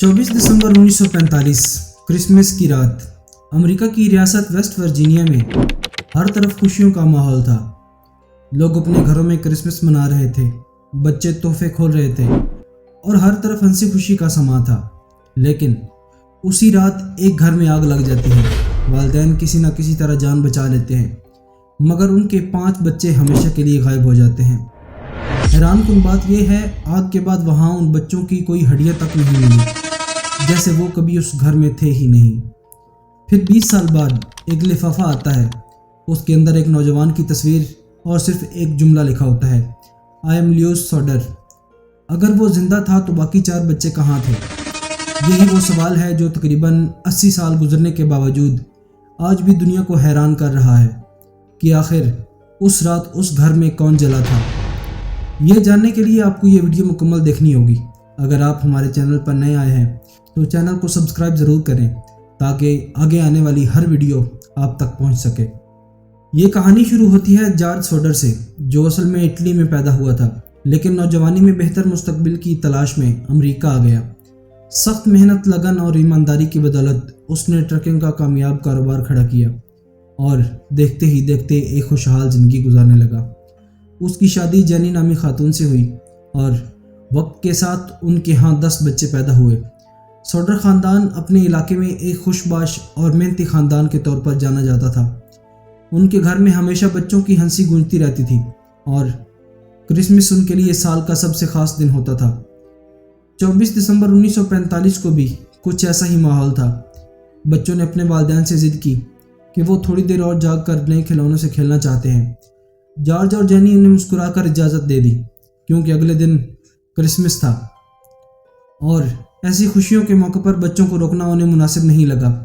24 دسمبر 1945 Christmas کی رات امریکہ کی ریاست ویسٹ ورجینیا میں ہر طرف خوشیوں کا ماحول تھا۔ لوگ اپنے گھروں میں کرسمس منا رہے تھے، بچے تحفے کھول رہے تھے اور ہر طرف ہنسی خوشی کا سما تھا۔ لیکن اسی رات ایک گھر میں آگ لگ جاتی ہے۔ والدین کسی نہ کسی طرح جان بچا لیتے ہیں، مگر ان کے 5 بچے ہمیشہ کے لیے غائب ہو جاتے ہیں۔ حیران کن بات یہ ہے، آگ کے بعد وہاں ان بچوں کی کوئی ہڈیاں تک نہیں ملی، جیسے وہ کبھی اس گھر میں تھے ہی نہیں۔ پھر 20 سال بعد ایک لفافہ آتا ہے، اس کے اندر ایک نوجوان کی تصویر اور صرف ایک جملہ لکھا ہوتا ہے، آئی ایم لیوس سوڈر۔ اگر وہ زندہ تھا تو باقی 4 بچے کہاں تھے؟ یہی وہ سوال ہے جو تقریباً 80 سال گزرنے کے باوجود آج بھی دنیا کو حیران کر رہا ہے کہ آخر اس رات اس گھر میں کون جلا تھا۔ یہ جاننے کے لیے آپ کو یہ ویڈیو مکمل دیکھنی ہوگی۔ اگر آپ ہمارے چینل پر نئے آئے ہیں تو چینل کو سبسکرائب ضرور کریں تاکہ آگے آنے والی ہر ویڈیو آپ تک پہنچ سکے۔ یہ کہانی شروع ہوتی ہے جارج سوڈر سے، جو اصل میں اٹلی میں پیدا ہوا تھا، لیکن نوجوانی میں بہتر مستقبل کی تلاش میں امریکہ آ گیا۔ سخت محنت، لگن اور ایمانداری کی بدولت اس نے ٹرکنگ کا کامیاب کاروبار کھڑا کیا اور دیکھتے ہی دیکھتے ایک خوشحال زندگی گزارنے لگا۔ اس کی شادی جینی نامی خاتون سے ہوئی اور وقت کے ساتھ ان کے ہاں 10 بچے پیدا ہوئے۔ سوڈر خاندان اپنے علاقے میں ایک خوش باش اور محنتی خاندان کے طور پر جانا جاتا تھا۔ ان کے گھر میں ہمیشہ بچوں کی ہنسی گونجتی رہتی تھی اور کرسمس ان کے لیے سال کا سب سے خاص دن ہوتا تھا۔ 24 دسمبر 1945 کو بھی کچھ ایسا ہی ماحول تھا۔ بچوں نے اپنے والدین سے ضد کی کہ وہ تھوڑی دیر اور جاگ کر نئے کھلونوں سے کھیلنا چاہتے ہیں۔ جارج اور جینی انہیں مسکرا کر اجازت دے دی، کیونکہ اگلے دن کرسمس تھا اور ایسی خوشیوں کے موقع پر بچوں کو روکنا انہیں مناسب نہیں لگا۔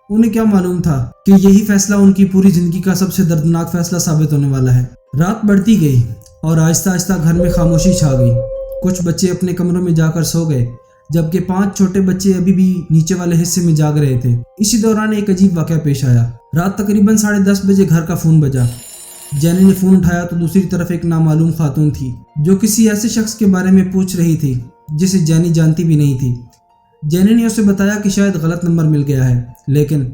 انہیں کیا معلوم تھا کہ یہی فیصلہ ان کی پوری زندگی کا سب سے دردناک فیصلہ ثابت ہونے والا ہے۔ رات بڑھتی گئی اور آہستہ آہستہ گھر میں خاموشی چھا گئی۔ کچھ بچے اپنے کمروں میں جا کر سو گئے، جبکہ 5 چھوٹے بچے ابھی بھی نیچے والے حصے میں جاگ رہے تھے۔ اسی دوران ایک عجیب واقعہ پیش آیا۔ رات تقریباً 10:30 بجے گھر کا فون بجا۔ جینی نے فون اٹھایا تو دوسری طرف ایک نامعلوم خاتون تھی، جو کسی ایسے شخص کے بارے میں پوچھ رہی تھی جسے جینی جانتی بھی نہیں تھی۔ جینی نے اسے بتایا کہ شاید غلط نمبر مل گیا ہے، لیکن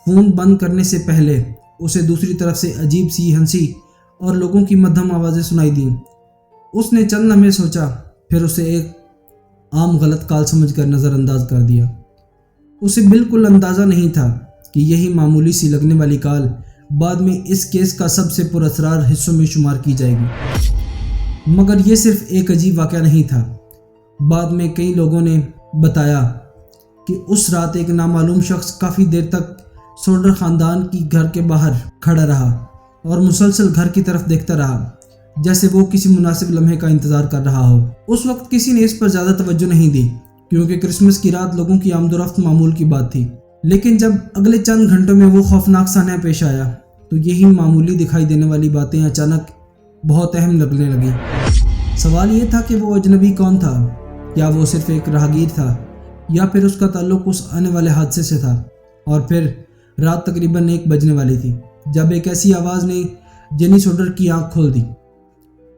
فون بند کرنے سے پہلے اسے دوسری طرف سے عجیب سی ہنسی اور لوگوں کی مدھم آوازیں سنائی دیں۔ اس نے چند لمحے سوچا، پھر اسے ایک عام غلط کال سمجھ کر نظر انداز کر دیا۔ اسے بالکل اندازہ نہیں تھا کہ یہی معمولی سی لگنے والی کال بعد میں اس کیس کا سب سے پر اسرار حصوں میں شمار کی جائے گی۔ مگر یہ صرف ایک عجیب واقعہ نہیں تھا۔ بعد میں کئی لوگوں نے بتایا کہ اس رات ایک نامعلوم شخص کافی دیر تک سوڈر خاندان کی گھر کے باہر کھڑا رہا اور مسلسل گھر کی طرف دیکھتا رہا، جیسے وہ کسی مناسب لمحے کا انتظار کر رہا ہو۔ اس وقت کسی نے اس پر زیادہ توجہ نہیں دی، کیونکہ کرسمس کی رات لوگوں کی آمد و رفت معمول کی بات تھی۔ لیکن جب اگلے چند گھنٹوں میں وہ خوفناک صحنہ پیش آیا تو یہی معمولی دکھائی دینے والی باتیں اچانک بہت اہم لگنے لگیں۔ سوال یہ تھا کہ وہ اجنبی کون تھا؟ کیا وہ صرف ایک راہگیر تھا یا پھر اس کا تعلق اس آنے والے حادثے سے تھا؟ اور پھر رات تقریباً 1 بجنے والی تھی جب ایک ایسی آواز نے جینی سوڈر کی آنکھ کھول دی،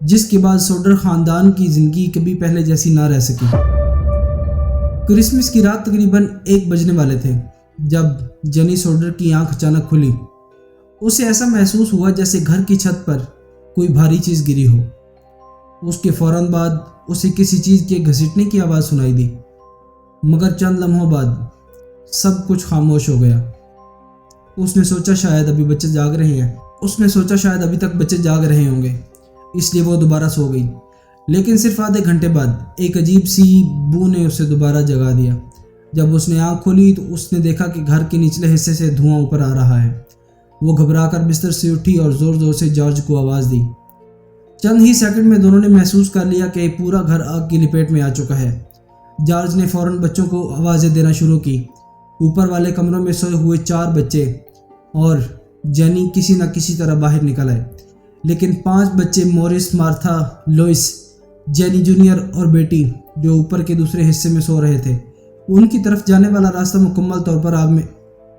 جس کے بعد سوڈر خاندان کی زندگی کبھی پہلے جیسی نہ رہ سکی۔ کرسمس کی رات تقریباً 1 بجنے والے تھے جب جینی سوڈر کی آنکھ اچانک کھلی۔ اسے ایسا محسوس ہوا جیسے گھر کی چھت پر کوئی بھاری چیز گری ہو۔ اس کے فوراً بعد اسے کسی چیز کے گھسیٹنے کی آواز سنائی دی، مگر چند لمحوں بعد سب کچھ خاموش ہو گیا۔ اس نے سوچا شاید ابھی تک بچے جاگ رہے ہوں گے، اس لیے وہ دوبارہ سو گئی۔ لیکن صرف آدھے گھنٹے بعد ایک عجیب سی بو نے اسے دوبارہ جگا دیا۔ جب اس نے آنکھ کھولی تو اس نے دیکھا کہ گھر کے نچلے حصے سے دھواں اوپر آ رہا ہے۔ وہ گھبرا کر بستر سے اٹھی اور زور زور سے جارج کو آواز دی۔ چند ہی سیکنڈ میں دونوں نے محسوس کر لیا کہ پورا گھر آگ کی لپیٹ میں آ چکا ہے۔ جارج نے فوراً بچوں کو آوازیں دینا شروع کی۔ اوپر والے کمروں میں سوئے ہوئے 4 بچے اور جینی کسی نہ کسی طرح باہر نکل آئے، لیکن 5 بچے موریس، مارتھا، لوئس، جینی جونیئر اور بیٹی، جو اوپر کے دوسرے حصے میں سو رہے تھے، ان کی طرف جانے والا راستہ مکمل طور پر آگ میں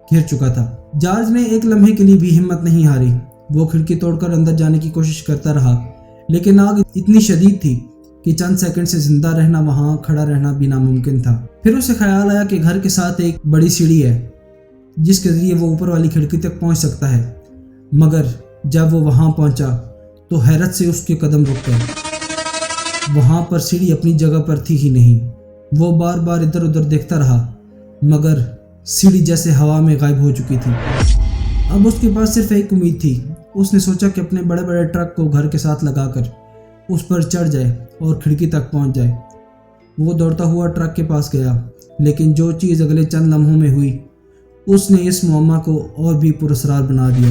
گھر چکا تھا۔ جارج نے ایک لمحے کے لیے بھی ہمت نہیں ہاری۔ وہ کھڑکی توڑ کر اندر جانے کی کوشش کرتا رہا، لیکن آگ اتنی شدید تھی کہ چند سیکنڈ سے زندہ رہنا وہاں کھڑا رہنا بھی ناممکن تھا۔ پھر اسے خیال آیا کہ گھر کے ساتھ ایک بڑی سیڑھی ہے جس کے ذریعے وہ اوپر والی کھڑکی تک پہنچ سکتا ہے، مگر جب وہ وہاں پہنچا تو حیرت سے اس کے قدم رک گئے۔ وہاں پر سیڑھی اپنی جگہ پر تھی ہی نہیں۔ وہ بار بار ادھر ادھر دیکھتا رہا، مگر سیڑھی جیسے ہوا میں غائب ہو چکی تھی۔ اب اس کے پاس صرف ایک امید تھی۔ اس نے سوچا کہ اپنے بڑے بڑے ٹرک کو گھر کے ساتھ لگا کر اس پر چڑھ جائے اور کھڑکی تک پہنچ جائے۔ وہ دوڑتا ہوا ٹرک کے پاس گیا، لیکن جو چیز اگلے چند لمحوں میں ہوئی اس نے اس معمہ کو اور بھی پراسرار بنا دیا۔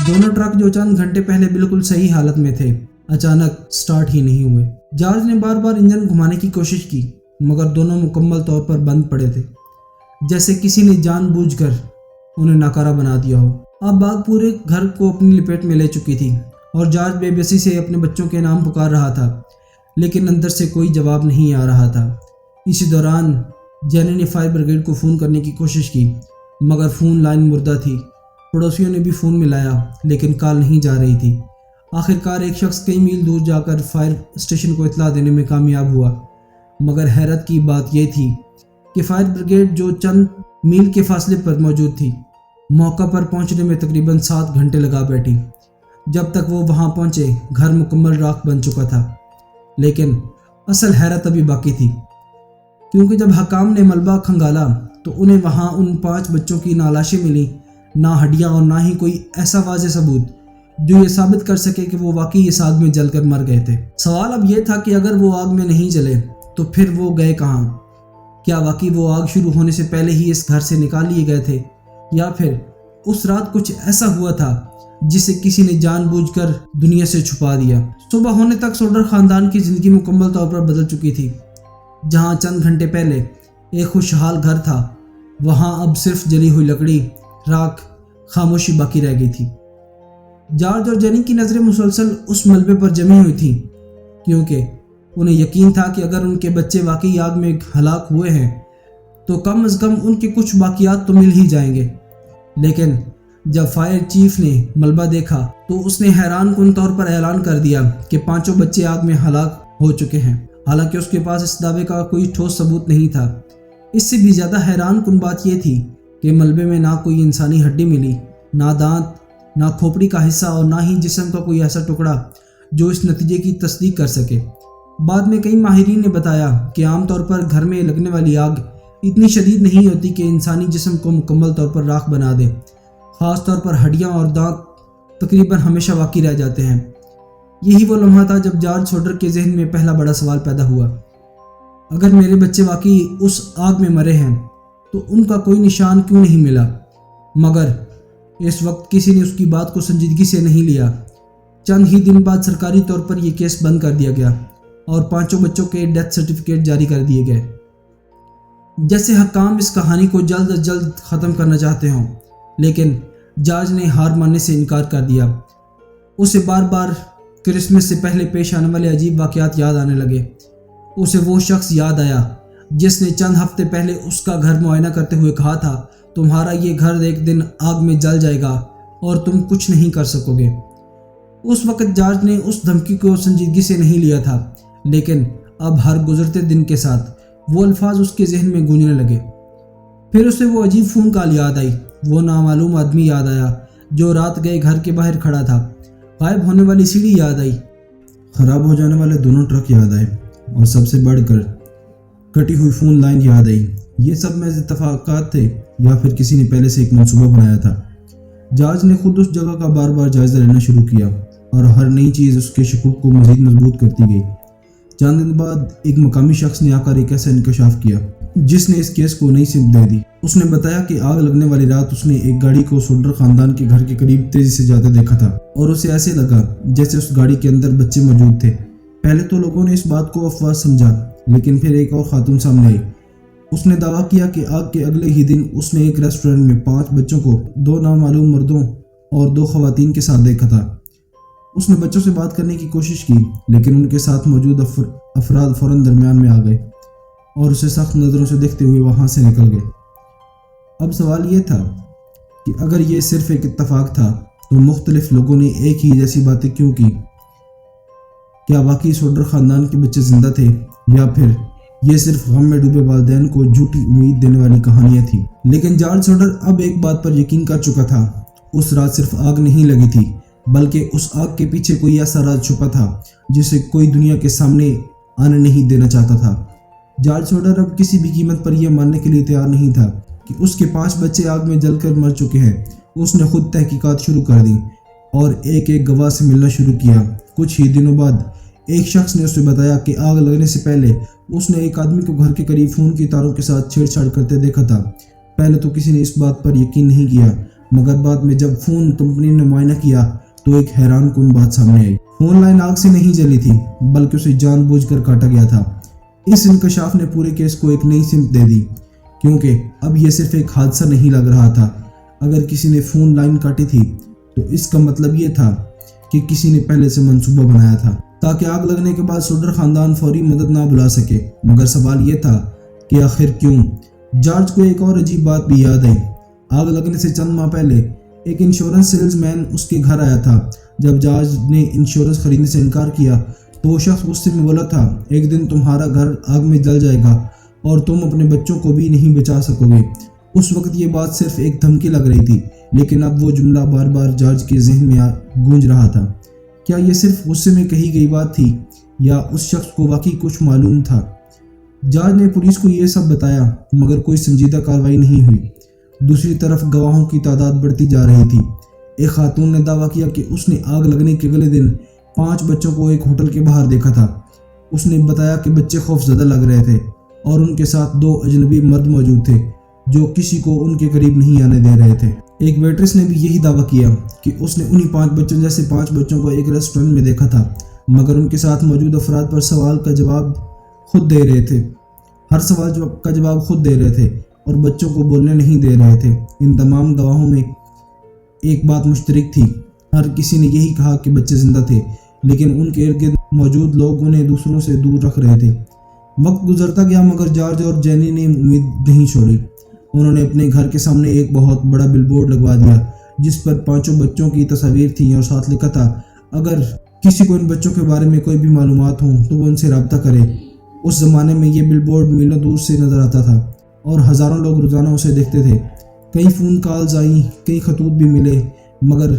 دونوں ٹرک جو چند گھنٹے پہلے بالکل صحیح حالت میں تھے، اچانک سٹارٹ ہی نہیں ہوئے۔ جارج نے بار بار انجن گھمانے کی کوشش کی، مگر دونوں مکمل طور پر بند پڑے تھے، جیسے کسی نے جان بوجھ کر انہیں ناکارہ بنا دیا ہو۔ اب آگ پورے گھر کو اپنی لپیٹ میں لے چکی تھی اور جارج بے بسی سے اپنے بچوں کے نام پکار رہا تھا، لیکن اندر سے کوئی جواب نہیں آ رہا تھا۔ اسی دوران جینی نے فائر بریگیڈ کو فون کرنے کی کوشش کی، مگر فون لائن مردہ تھی۔ پڑوسیوں نے بھی فون ملایا، لیکن کال نہیں جا رہی تھی۔ آخرکار ایک شخص کئی میل دور جا کر فائر اسٹیشن کو اطلاع دینے میں کامیاب ہوا، مگر حیرت کی بات یہ تھی کہ فائر بریگیڈ جو چند میل کے فاصلے پر موجود تھی، موقع پر پہنچنے میں تقریباً 7 گھنٹے لگا بیٹھی۔ جب تک وہ وہاں پہنچے گھر مکمل راکھ بن چکا تھا۔ لیکن اصل حیرت ابھی باقی تھی، کیونکہ جب حکام نے ملبہ کھنگالا تو انہیں وہاں ان 5 بچوں کی نہ لاشیں ملی، نہ ہڈیاں اور نہ ہی کوئی ایسا واضح ثبوت جو یہ ثابت کر سکے کہ وہ واقعی اس آگ میں جل کر مر گئے تھے۔ سوال اب یہ تھا کہ اگر وہ آگ میں نہیں جلے تو پھر وہ گئے کہاں؟ کیا واقعی وہ آگ شروع ہونے سے پہلے ہی اس گھر سے نکال لیے گئے تھے، یا پھر اس رات کچھ ایسا ہوا تھا جسے کسی نے جان بوجھ کر دنیا سے چھپا دیا؟ صبح ہونے تک سوڈر خاندان کی زندگی مکمل طور پر بدل چکی تھی۔ جہاں چند گھنٹے پہلے ایک خوشحال گھر تھا، وہاں اب صرف جلی ہوئی لکڑی، راکھ، خاموشی باقی رہ گئی تھی۔ جارج اور جینی کی نظریں مسلسل اس ملبے پر جمی ہوئی تھیں، کیونکہ انہیں یقین تھا کہ اگر ان کے بچے واقعی آگ میں ہلاک ہوئے ہیں تو کم از کم ان کے کچھ باقیات تو مل ہی جائیں گے۔ لیکن جب فائر چیف نے ملبہ دیکھا تو اس نے حیران کن طور پر اعلان کر دیا کہ 5 بچے آگ میں ہلاک ہو چکے ہیں، حالانکہ اس کے پاس اس دعوے کا کوئی ٹھوس ثبوت نہیں تھا۔ اس سے بھی زیادہ حیران کن بات یہ تھی کہ ملبے میں نہ کوئی انسانی ہڈی ملی، نہ دانت، نہ کھوپڑی کا حصہ اور نہ ہی جسم کا کوئی ایسا ٹکڑا جو اس نتیجے کی تصدیق کر سکے۔ بعد میں کئی ماہرین نے بتایا کہ عام طور پر گھر میں لگنے والی آگ اتنی شدید نہیں ہوتی کہ انسانی جسم کو مکمل طور پر راکھ بنا دے۔ خاص طور پر ہڈیاں اور دانت تقریباً ہمیشہ باقی رہ جاتے ہیں۔ یہی وہ لمحہ تھا جب جارج سوڈر کے ذہن میں پہلا بڑا سوال پیدا ہوا۔ اگر میرے بچے واقعی اس آگ میں مرے ہیں تو ان کا کوئی نشان کیوں نہیں ملا؟ مگر اس وقت کسی نے اس کی بات کو سنجیدگی سے نہیں لیا۔ چند ہی دن بعد سرکاری طور پر یہ کیس بند کر دیا گیا اور 5 بچوں کے ڈیتھ سرٹیفکیٹ جاری کر دیے گئے، جیسے حکام اس کہانی کو جلد از جلد ختم کرنا چاہتے ہوں۔ لیکن جارج نے ہار ماننے سے انکار کر دیا۔ اسے بار بار کرسمس سے پہلے پیش آنے والے عجیب واقعات یاد آنے لگے۔ اسے وہ شخص یاد آیا جس نے چند ہفتے پہلے اس کا گھر معائنہ کرتے ہوئے کہا تھا، تمہارا یہ گھر ایک دن آگ میں جل جائے گا اور تم کچھ نہیں کر سکو گے۔ اس وقت جارج نے اس دھمکی کو سنجیدگی سے نہیں لیا تھا، لیکن اب ہر گزرتے دن کے ساتھ وہ الفاظ اس کے ذہن میں گونجنے لگے۔ پھر اسے وہ عجیب فون کال یاد آئی، وہ نامعلوم آدمی یاد آیا جو رات گئے گھر کے باہر کھڑا تھا، غائب ہونے والی سیڑھی یاد آئی، خراب ہو جانے والے دونوں ٹرک یاد آئے، اور سب سے بڑھ کر کٹی ہوئی فون لائن یاد آئی۔ یہ سب محض اتفاقات تھے یا پھر کسی نے پہلے سے ایک منصوبہ بنایا تھا؟ جارج نے خود اس جگہ کا بار بار جائزہ لینا شروع کیا اور ہر نئی چیز اس کے شکوک کو مزید مضبوط کرتی گئی۔ چند دن بعد ایک مقامی شخص نے آ کر ایک ایسا انکشاف کیا جس نے اس کیس کو نئی سمت دے دی۔ اس نے بتایا کہ آگ لگنے والی رات اس نے ایک گاڑی کو سوڈر خاندان کے گھر کے قریب تیزی سے جاتے دیکھا تھا، اور اسے ایسے لگا جیسے اس گاڑی کے اندر بچے موجود تھے۔ پہلے تو لوگوں نے اس بات کو افواہ سمجھا، لیکن پھر ایک اور خاتون سامنے آئی۔ اس نے دعویٰ کیا کہ آگ کے اگلے ہی دن اس نے ایک ریسٹورنٹ میں 5 بچوں کو 2 نامعلوم مردوں اور 2 خواتین کے ساتھ دیکھا تھا۔ اس نے بچوں سے بات کرنے کی کوشش کی، لیکن ان کے ساتھ موجود افراد فوراً درمیان میں آ گئے اور اسے سخت نظروں سے دیکھتے ہوئے وہاں سے نکل گئے۔ اب سوال یہ تھا کہ اگر یہ صرف ایک اتفاق تھا تو مختلف لوگوں نے ایک ہی جیسی باتیں کیوں کی؟ کیا واقعی سوڈر خاندان کے بچے زندہ تھے یا پھر یہ صرف غم میں ڈوبے والدین کو جھوٹی امید دینے والی کہانیاں تھیں؟ لیکن جارج سوڈر اب ایک بات پر یقین کر چکا تھا، اس رات صرف آگ نہیں لگی تھی بلکہ اس آگ کے پیچھے کوئی ایسا راز چھپا تھا جسے کوئی دنیا کے سامنے آنے نہیں دینا چاہتا تھا۔ جارج سوڈر اب کسی بھی قیمت پر یہ ماننے کے لیے تیار نہیں تھا کہ اس کے 5 بچے آگ میں جل کر مر چکے ہیں۔ اس نے خود تحقیقات شروع کر دی اور ایک ایک گواہ سے ملنا شروع کیا۔ کچھ ہی دنوں بعد ایک شخص نے اسے بتایا کہ آگ لگنے سے پہلے اس نے ایک آدمی کو گھر کے قریب فون کی تاروں کے ساتھ چھیڑ چھاڑ کرتے دیکھا تھا۔ پہلے تو کسی نے اس بات پر یقین نہیں کیا، مگر بعد میں جب فون کمپنی نے معائنہ کیا تو ایک حیران کن بات سامنے آئی۔ فون لائن آگ سے نہیں جلی تھی بلکہ اسے جان بوجھ کر کاٹا گیا تھا۔ اس انکشاف نے پورے کیس کو ایک نئی سمت دے دی، کیونکہ اب یہ صرف ایک حادثہ نہیں لگ رہا تھا۔ اگر کسی نے فون لائن کاٹی تھی تو اس کا مطلب یہ تھا کہ کسی نے پہلے سے منصوبہ بنایا تھا تاکہ آگ لگنے کے بعد سوڈر خاندان فوری مدد نہ بلا سکے۔ مگر سوال یہ تھا کہ آخر کیوں؟ جارج کو ایک اور عجیب بات بھی یاد آئی۔ آگ لگنے سے چند ماہ پہلے ایک انشورنس سیلز مین اس کے گھر آیا تھا۔ جب جارج نے انشورنس خریدنے سے انکار کیا تو وہ شخص غصے میں بولا تھا، ایک دن تمہارا گھر آگ میں جل جائے گا اور تم اپنے بچوں کو بھی نہیں بچا سکو گے۔ اس وقت یہ بات صرف ایک دھمکی لگ رہی تھی، لیکن اب وہ جملہ بار بار جارج کے ذہن میں گونج رہا تھا۔ کیا یہ صرف غصے میں کہی گئی بات تھی یا اس شخص کو واقعی کچھ معلوم تھا؟ جارج نے پولیس کو یہ سب بتایا مگر کوئی سنجیدہ کارروائی نہیں ہوئی۔ دوسری طرف گواہوں کی تعداد بڑھتی جا رہی تھی۔ ایک خاتون نے دعویٰ کیا کہ اس نے آگ لگنے کے اگلے دن 5 بچوں کو ایک ہوٹل کے باہر دیکھا تھا۔ اس نے بتایا کہ بچے خوف زدہ لگ رہے تھے اور ان کے ساتھ 2 اجنبی مرد موجود تھے جو کسی کو ان کے قریب نہیں آنے دے رہے تھے۔ ایک ویٹریس نے بھی یہی دعویٰ کیا کہ اس نے انہی 5 بچوں جیسے 5 بچوں کو ایک ریسٹورنٹ میں دیکھا تھا، مگر ان کے ساتھ موجود افراد پر سوال کا جواب خود دے رہے تھے۔ ہر سوال کا جواب خود دے رہے تھے اور بچوں کو بولنے نہیں دے رہے تھے۔ ان تمام گواہوں میں ایک بات مشترک تھی، ہر کسی نے یہی کہا کہ بچے زندہ تھے، لیکن ان کے ارد گرد موجود لوگ انہیں دوسروں سے دور رکھ رہے تھے۔ وقت گزرتا گیا مگر جارج اور جینی نے امید نہیں چھوڑی۔ انہوں نے اپنے گھر کے سامنے ایک بہت بڑا بل بورڈ لگوا دیا جس پر 5 بچوں کی تصاویر تھیں اور ساتھ لکھا تھا، اگر کسی کو ان بچوں کے بارے میں کوئی بھی معلومات ہوں تو وہ ان سے رابطہ کرے۔ اس زمانے میں یہ بل بورڈ میلوں دور سے نظر آتا تھا اور ہزاروں لوگ روزانہ اسے دیکھتے تھے۔ کئی فون کالز آئیں، کئی خطوط بھی ملے، مگر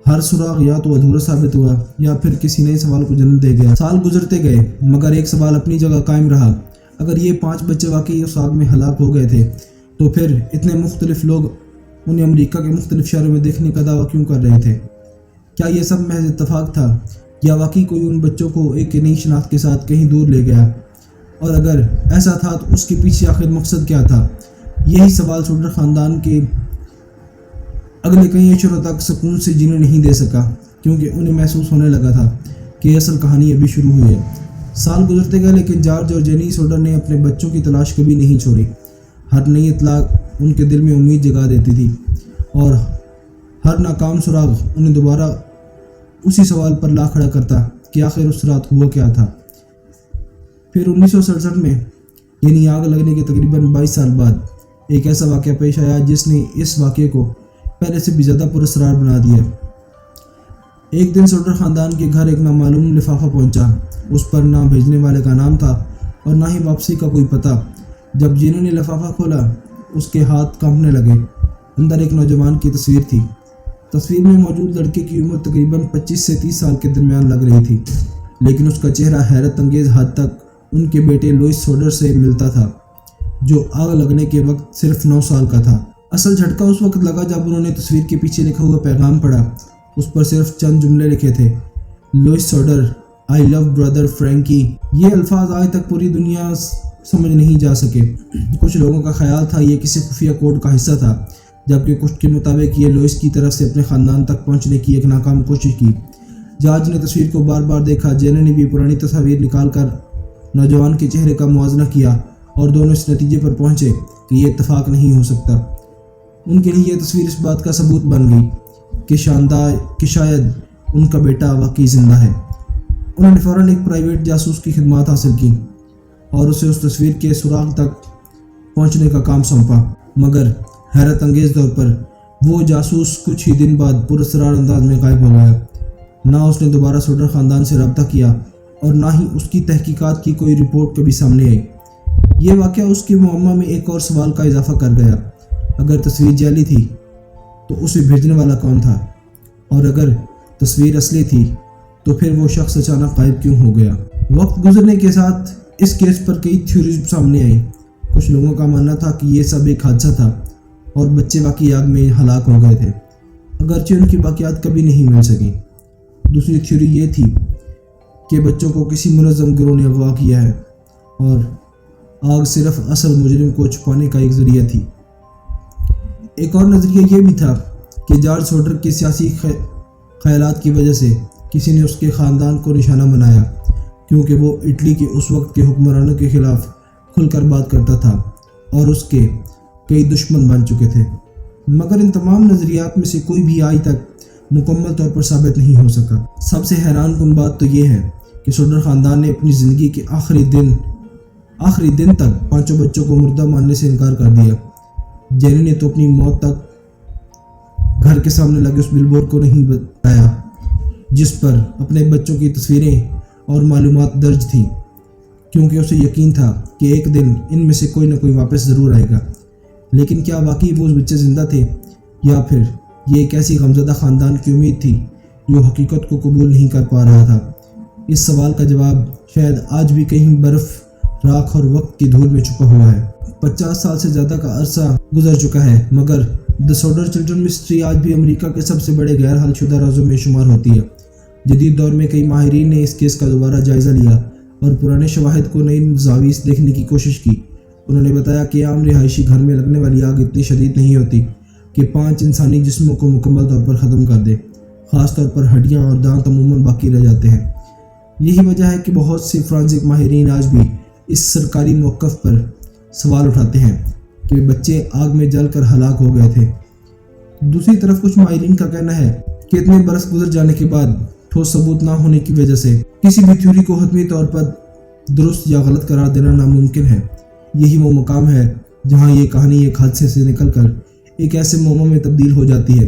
ہر سراغ یا تو ادھورا ثابت ہوا یا پھر کسی نئے سوال کو جنم دے گیا۔ سال گزرتے گئے مگر ایک سوال اپنی جگہ قائم رہا، اگر یہ 5 بچے واقعی اس آگ میں ہلاک ہو گئے تھے تو پھر اتنے مختلف لوگ انہیں امریکہ کے مختلف شہروں میں دیکھنے کا دعویٰ کیوں کر رہے تھے؟ کیا یہ سب محض اتفاق تھا یا واقعی کوئی ان بچوں کو ایک نئی شناخت کے ساتھ کہیں دور لے گیا؟ اور اگر ایسا تھا تو اس کے پیچھے آخر مقصد کیا تھا؟ یہی سوال سوڈر خاندان کے اگلے کئی اشروں تک سکون سے جینے نہیں دے سکا، کیونکہ انہیں محسوس ہونے لگا تھا کہ اصل کہانی ابھی شروع ہوئی ہے۔ سال گزرتے گئے لیکن جارج اور جینی سوڈر نے اپنے بچوں کی تلاش کبھی نہیں چھوڑی۔ ہر نئی اطلاع ان کے دل میں امید جگا دیتی تھی اور ہر ناکام سراغ انہیں دوبارہ اسی سوال پر لا کھڑا کرتا کہ آخر اس رات ہوا کیا تھا۔ پھر 1967 میں یعنی آگ لگنے کے تقریباً 22 سال بعد ایک ایسا واقعہ پیش آیا جس نے اس واقعے کو پہلے سے بھی زیادہ پراسرار بنا دیا۔ ایک دن سوڈر خاندان کے گھر ایک نامعلوم لفافہ پہنچا۔ اس پر نہ بھیجنے والے کا نام تھا اور نہ ہی واپسی کا کوئی پتہ۔ جب جینو نے لفافہ کھولا اس کے ہاتھ کانپنے لگے۔ اندر ایک نوجوان کی تصویر تھی۔ تصویر میں موجود لڑکے کی عمر تقریباً 25 سے 30 سال کے درمیان لگ رہی تھی، لیکن اس کا چہرہ حیرت انگیز حد تک ان کے بیٹے لوئس سوڈر سے ملتا تھا جو آگ لگنے کے وقت صرف 9 سال کا تھا۔ اصل جھٹکا اس وقت لگا جب انہوں نے تصویر کے پیچھے لکھا ہوا پیغام پڑھا۔ اس پر صرف چند جملے لکھے تھے، لوئس سوڈر آئی لو برادر فرینکی۔ یہ الفاظ آج تک پوری دنیا سمجھ نہیں جا سکے۔ کچھ لوگوں کا خیال تھا یہ کسی خفیہ کوڈ کا حصہ تھا، جبکہ کچھ کے مطابق یہ لوئس کی طرف سے اپنے خاندان تک پہنچنے کی ایک ناکام کوشش کی۔ جارج نے تصویر کو بار بار دیکھا۔ جینو نے بھی پرانی تصاویر نکال کر نوجوان کے چہرے کا موازنہ کیا اور دونوں اس نتیجے پر پہنچے کہ یہ اتفاق نہیں ہو سکتا۔ ان کے لیے یہ تصویر اس بات کا ثبوت بن گئی کہ شاید ان کا بیٹا واقعی زندہ ہے۔ انہوں نے فوراً ایک پرائیویٹ جاسوس کی خدمات حاصل کی اور اسے اس تصویر کے سراغ تک پہنچنے کا کام سونپا، مگر حیرت انگیز طور پر وہ جاسوس کچھ ہی دن بعد پراسرار انداز میں غائب ہو گیا۔ نہ اس نے دوبارہ سوڈر خاندان سے رابطہ کیا اور نہ ہی اس کی تحقیقات کی کوئی رپورٹ کبھی سامنے آئی۔ یہ واقعہ اس کے معمہ میں ایک اور سوال کا اضافہ کر گیا۔ اگر تصویر جعلی تھی تو اسے بھیجنے والا کون تھا؟ اور اگر تصویر اصلی تھی تو پھر وہ شخص اچانک غائب کیوں ہو گیا؟ وقت گزرنے کے ساتھ اس کیس پر کئی تھیوریز سامنے آئیں۔ کچھ لوگوں کا ماننا تھا کہ یہ سب ایک حادثہ تھا اور بچے واقعی آگ میں ہلاک ہو گئے تھے، اگرچہ ان کی باقیات کبھی نہیں مل سکیں۔ دوسری تھیوری یہ تھی کہ بچوں کو کسی منظم گروہ نے اغوا کیا ہے اور آگ صرف اصل مجرم کو چھپانے کا ایک ذریعہ تھی۔ ایک اور نظریہ یہ بھی تھا کہ جارج سوڈر کے سیاسی خیالات کی وجہ سے کسی نے اس کے خاندان کو نشانہ بنایا، کیونکہ وہ اٹلی کے اس وقت کے حکمرانوں کے خلاف کھل کر بات کرتا تھا اور اس کے کئی دشمن بن چکے تھے۔ مگر ان تمام نظریات میں سے کوئی بھی آج تک مکمل طور پر ثابت نہیں ہو سکا۔ سب سے حیران کن بات تو یہ ہے کہ سوڈر خاندان نے اپنی زندگی کے آخری دن تک 5 بچوں کو مردہ ماننے سے انکار کر دیا۔ جینی نے تو اپنی موت تک گھر کے سامنے لگے اس بل بورڈ کو نہیں بتایا جس پر اپنے بچوں کی تصویریں اور معلومات درج تھیں، کیونکہ اسے یقین تھا کہ ایک دن ان میں سے کوئی نہ کوئی واپس ضرور آئے گا۔ لیکن کیا واقعی وہ بچے زندہ تھے یا پھر یہ ایک ایسی غمزدہ خاندان کی امید تھی جو حقیقت کو قبول نہیں کر پا رہا تھا؟ اس سوال کا جواب شاید آج بھی کہیں برف، راکھ اور وقت کی دھول میں چھپا ہوا ہے۔ 50 سال سے زیادہ کا عرصہ گزر چکا ہے، مگر دی سوڈر چلڈرن مسٹری آج بھی امریکہ کے سب سے بڑے غیر حل شدہ رازوں میں شمار ہوتی ہے۔ جدید دور میں کئی ماہرین نے اس کیس کا دوبارہ جائزہ لیا اور پرانے شواہد کو نئی زاویے سے دیکھنے کی کوشش کی۔ انہوں نے بتایا کہ عام رہائشی گھر میں لگنے والی آگ اتنی شدید نہیں ہوتی کہ 5 انسانی جسموں کو مکمل طور پر ختم کر دے، خاص طور پر ہڈیاں اور دانت عموماً باقی رہ جاتے ہیں۔ یہی وجہ ہے کہ بہت سے فرانسک ماہرین آج بھی اس سرکاری موقف پر سوال اٹھاتے ہیں کہ بچے آگ میں جل کر ہلاک ہو گئے تھے۔ دوسری طرف کچھ ماہرین کا کہنا ہے کہ اتنے برس گزر جانے کے بعد ٹھوس ثبوت نہ ہونے کی وجہ سے کسی بھی تھیوری کو حتمی طور پر درست یا غلط قرار دینا ناممکن ہے۔ یہی وہ مقام ہے جہاں یہ کہانی ایک حادثے سے نکل کر ایک ایسے معمہ میں تبدیل ہو جاتی ہے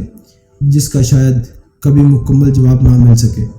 جس کا شاید کبھی مکمل جواب نہ مل سکے۔